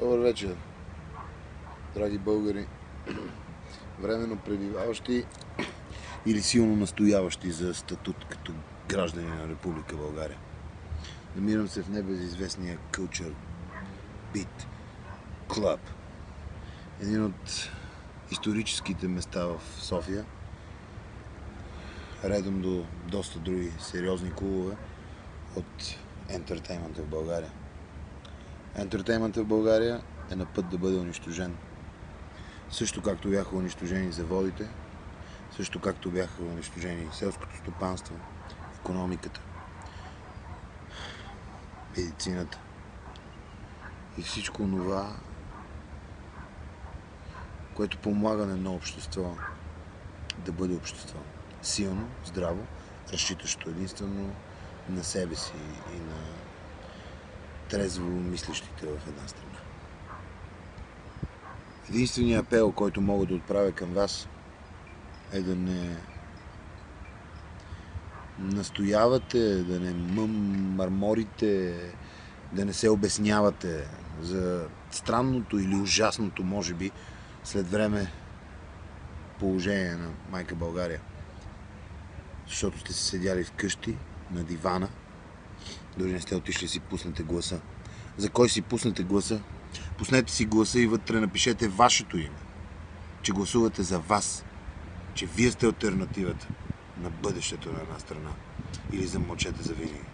Добър вечер, драги българи, временно пребиваващи или силно настояващи за статут като граждани на Република България. Намирам се в небезизвестния Culture Beat Club, един от историческите места в София, редом до доста други сериозни клубове от ентертеймента в България. Ентертейментът в България е на път да бъде унищожен. Също както бяха унищожени заводите, също както бяха унищожени селското стопанство, икономиката, медицината и всичко това, което помага на едно общество да бъде общество. Силно, здраво, разчитащо единствено на себе си и на трезво мислещите в една страна. Единственият апел, който мога да отправя към вас, е да не настоявате, да не мърморите, да не се обяснявате за странното или ужасното, може би, след време положение на майка България. Защото сте си седяли вкъщи, на дивана, дори не сте отишли си пуснете гласа. За кой си пуснете гласа? Пуснете си гласа и вътре напишете вашето име, че гласувате за вас, че вие сте алтернативата на бъдещето на една страна, или замълчете за винаги.